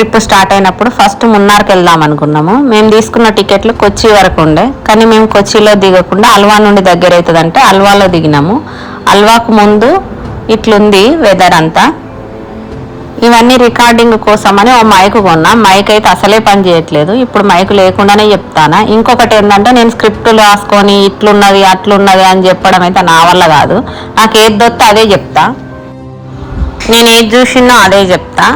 Trip start అయినప్పుడు first మున్నార్కి వెళ్దాం అనుకున్నాము. మేము తీసుకున్న టికెట్లు కొచ్చి వరకు ఉండే, కానీ మేము కొచ్చిలో దిగకుండా అల్వా నుండి దగ్గర అవుతుందంటే అల్వాలో దిగినాము. అల్వాకు ముందు ఇట్లుంది వెదర్ అంతా. ఇవన్నీ రికార్డింగ్ కోసమని ఓ మైక్ కొన్నా. మైక్ అయితే అసలే పని చేయట్లేదు. ఇప్పుడు మైక్ లేకుండానే చెప్తాను. ఇంకొకటి ఏంటంటే, నేను స్క్రిప్టులు రాసుకొని ఇట్లున్నది అట్లున్నది అని చెప్పడం అయితే నా వల్ల కాదు. నాకు ఏది దొత్తే అదే చెప్తా. నేను ఏది చూసినా అదే చెప్తా.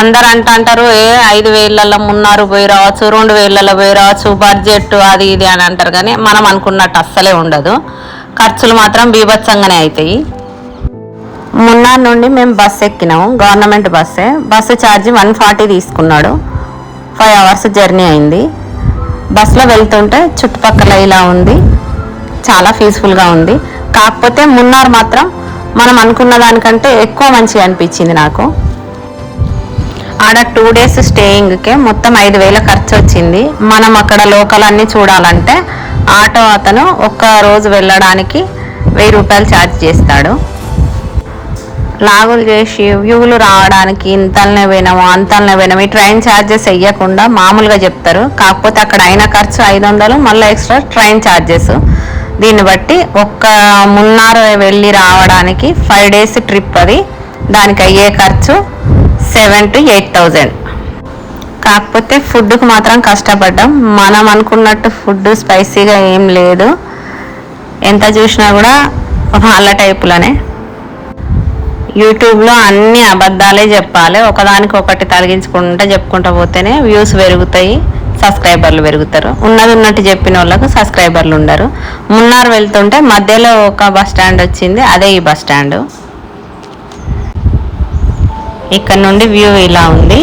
అందరు అంటారు 5,000 మున్నారు పోయి రావచ్చు, 2,000 పోయి రావచ్చు, బడ్జెట్ అది ఇది అని అంటారు. కానీ మనం అనుకున్నట్టు అస్సలే ఉండదు. ఖర్చులు మాత్రం బీభత్సంగానే అవుతాయి. మున్నార్ నుండి మేము బస్సు ఎక్కినాము, గవర్నమెంట్ బస్సే. బస్సు ఛార్జ్ 140 తీసుకున్నాడు. 5 అవర్స్ జర్నీ అయింది. బస్సులో వెళ్తుంటే చుట్టుపక్కల ఇలా ఉంది, చాలా పీస్ఫుల్గా ఉంది. కాకపోతే మున్నార్ మాత్రం మనం అనుకున్న దానికంటే ఎక్కువ మంచిగా అనిపించింది నాకు. ఆడ 2 days స్టేయింగ్కే మొత్తం 5,000 ఖర్చు వచ్చింది. మనం అక్కడ లోకల్ అన్నీ చూడాలంటే ఆటో అతను ఒక్క రోజు వెళ్ళడానికి 1,000 రూపాయలు ఛార్జ్ చేస్తాడు. లాగులు చేసి వ్యూలు రావడానికి ఇంతలనే పోయినాము అంతలనే పోయినాము, ఈ ట్రైన్ ఛార్జెస్ వెయ్యకుండా మామూలుగా చెప్తారు. కాకపోతే అక్కడ అయిన ఖర్చు 500, మళ్ళీ ఎక్స్ట్రా ట్రైన్ ఛార్జెస్. దీన్ని బట్టి ఒక్క మున్నార్ వెళ్ళి రావడానికి 5 days ట్రిప్ అది. దానికి అయ్యే ఖర్చు 7,000 to 8,000. కాకపోతే ఫుడ్కి మాత్రం కష్టపడ్డాం. మనం అనుకున్నట్టు ఫుడ్ స్పైసీగా ఏం లేదు. ఎంత చూసినా కూడా వాళ్ళ టైపులోనే. యూట్యూబ్లో అన్ని అబద్ధాలే చెప్పాలి, ఒకదానికొకటి తగిలించుకుంటూ చెప్పుకుంటూ పోతేనే వ్యూస్ పెరుగుతాయి, సబ్స్క్రైబర్లు పెరుగుతారు. ఉన్నది ఉన్నట్టు చెప్పిన వాళ్ళకు సబ్స్క్రైబర్లు ఉండరు. మున్నార్ వెళ్తుంటే మధ్యలో ఒక బస్ స్టాండ్ వచ్చింది, అదే ఈ బస్ స్టాండ్. ఇక్కడ నుండి వ్యూ ఇలా ఉంది.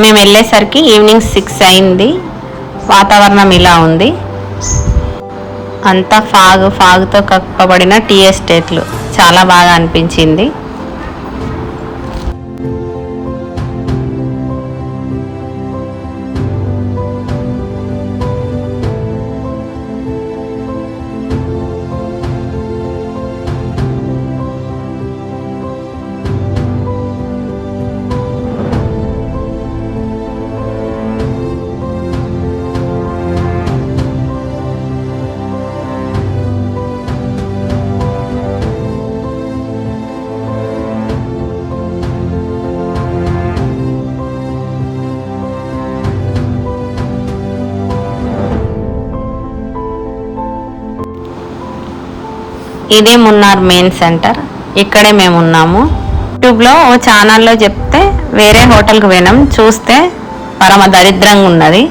మేము వెళ్ళేసరికి ఈవినింగ్ 6 అయింది. వాతావరణం ఇలా ఉంది. అంతా ఫాగ్తో కప్పబడిన టీ ఎస్టేట్లు, చాలా బాగా అనిపించింది. ఇదే మున్నార్ మెయిన్ సెంటర్, ఇక్కడే మేము ఉన్నాము. యూట్యూబ్లో ఓ ఛానల్లో చెప్తే వేరే హోటల్కి పోయినాం. చూస్తే పరమ దరిద్రంగా ఉన్నది.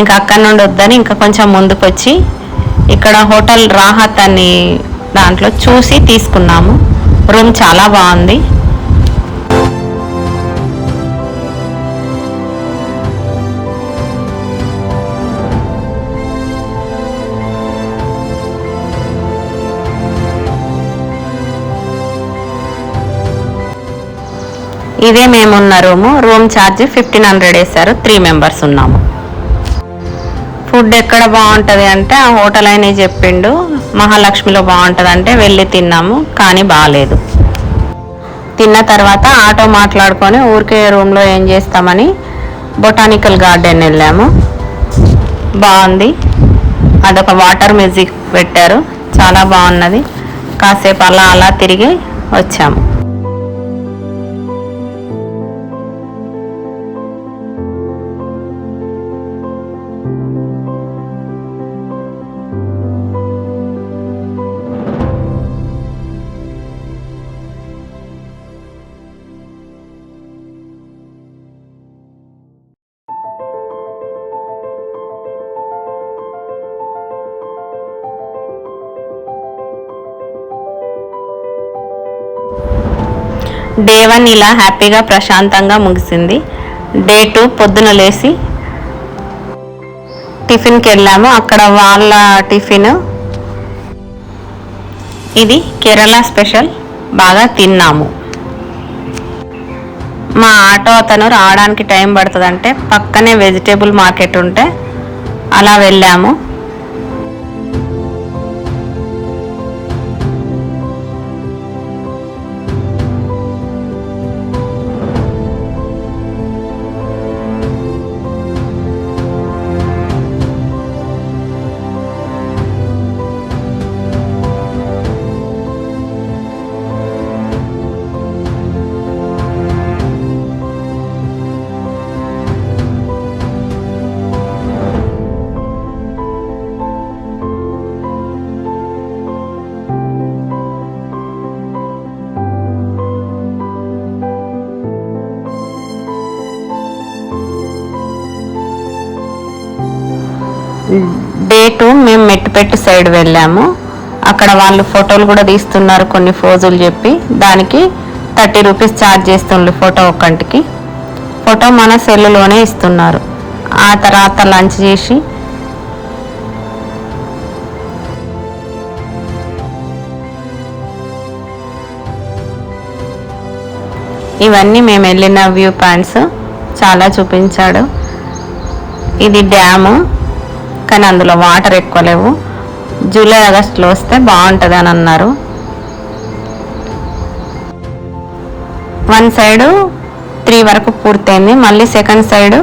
ఇంకా అక్కడి నుండి వద్దని ఇంకా కొంచెం ముందుకు వచ్చి ఇక్కడ హోటల్ రాహత్ అని దాంట్లో చూసి తీసుకున్నాము. రూమ్ చాలా బాగుంది. ఇదే మేమున్న రూమ్ ఛార్జ్ 1,500 వేశారు. 3 members ఉన్నాము. ఫుడ్ ఎక్కడ బాగుంటుంది అంటే ఆ హోటల్ అయినా చెప్పిండు, మహాలక్ష్మిలో బాగుంటుంది అంటే వెళ్ళి తిన్నాము, కానీ బాగాలేదు. తిన్న తర్వాత ఆటో మాట్లాడుకొని ఊరికే రూమ్లో ఏం చేస్తామని బొటానికల్ గార్డెన్ వెళ్ళాము. బాగుంది. అదొక వాటర్ మ్యూజిక్ పెట్టారు, చాలా బాగున్నది. కాసేపు అలా తిరిగి వచ్చాము. డే 1 ఇలా హ్యాపీగా ప్రశాంతంగా ముగిసింది. డే 2 పొద్దున లేచి టిఫిన్కి వెళ్ళాము. అక్కడ వాళ్ళ టిఫిన్ ఇది కేరళ స్పెషల్, బాగా తిన్నాము. మా ఆటో అతను రావడానికి టైం పడుతుందంటే పక్కనే వెజిటేబుల్ మార్కెట్ ఉంటే అలా వెళ్ళాము. డే 2 మేము మెట్టుపెట్టు సైడ్ వెళ్ళాము. అక్కడ వాళ్ళు ఫోటోలు కూడా తీస్తున్నారు, కొన్ని ఫోజులు చెప్పి. దానికి 30 రూపీస్ ఛార్జ్ చేస్తుండ్రు ఫోటో ఒక్కంటికి. ఫోటో మన సెల్లులోనే ఇస్తున్నారు. ఆ తర్వాత లంచ్ చేసి ఇవన్నీ మేము వెళ్ళిన వ్యూ పాయింట్స్ చాలా చూపించాడు. ఇది డ్యాము, కానీ అందులో వాటర్ ఎక్కువ లేవు. జూలై ఆగస్టులో వస్తే బాగుంటుంది అని అన్నారు. వన్ సైడు 3 వరకు పూర్తయింది. మళ్ళీ సెకండ్ సైడు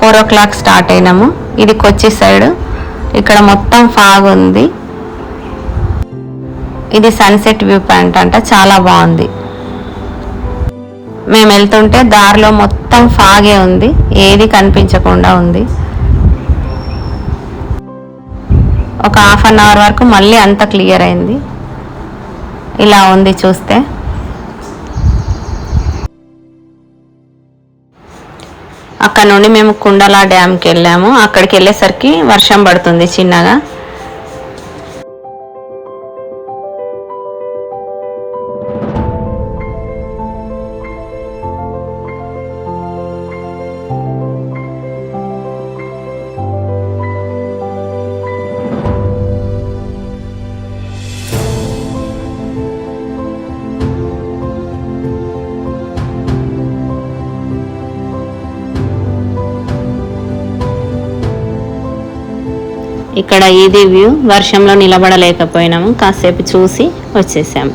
4 o'clock స్టార్ట్ అయినాము. ఇది కొచ్చి సైడు. ఇక్కడ మొత్తం ఫాగ్ ఉంది. ఇది సన్సెట్ వ్యూ పాయింట్ అంట, చాలా బాగుంది. మేము వెళ్తుంటే దారిలో మొత్తం ఫాగే ఉంది, ఏది కనిపించకుండా ఉంది. ఒక 1/2 hour వరకు మళ్ళీ అంత క్లియర్ అయింది. ఇలా ఉంది చూస్తే. అక్కడ నుండి మేము కుండలా డ్యామ్కి వెళ్ళాము. అక్కడికి వెళ్ళేసరికి వర్షం పడుతుంది చిన్నగా. ఇక్కడ ఇది వ్యూ. వర్షంలో నిలబడలేకపోయినాము, కాసేపు చూసి వచ్చేసాము.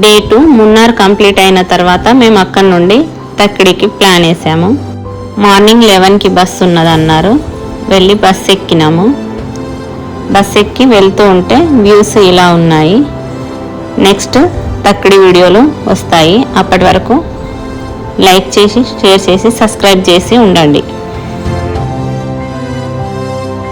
డే 2 మున్నార్ కంప్లీట్ అయిన తర్వాత మేము అక్కడి నుండి తక్కిడికి ప్లాన్ వేసాము. మార్నింగ్ 11కి బస్సు ఉన్నదన్నారు. వెళ్ళి బస్సు ఎక్కినాము. బస్సు ఎక్కి వెళ్తూ ఉంటే వ్యూస్ ఇలా ఉన్నాయి. నెక్స్ట్ తక్కిడి వీడియోలు వస్తాయి. అప్పటి వరకు లైక్ చేసి, షేర్ చేసి, సబ్స్క్రైబ్ చేసి ఉండండి.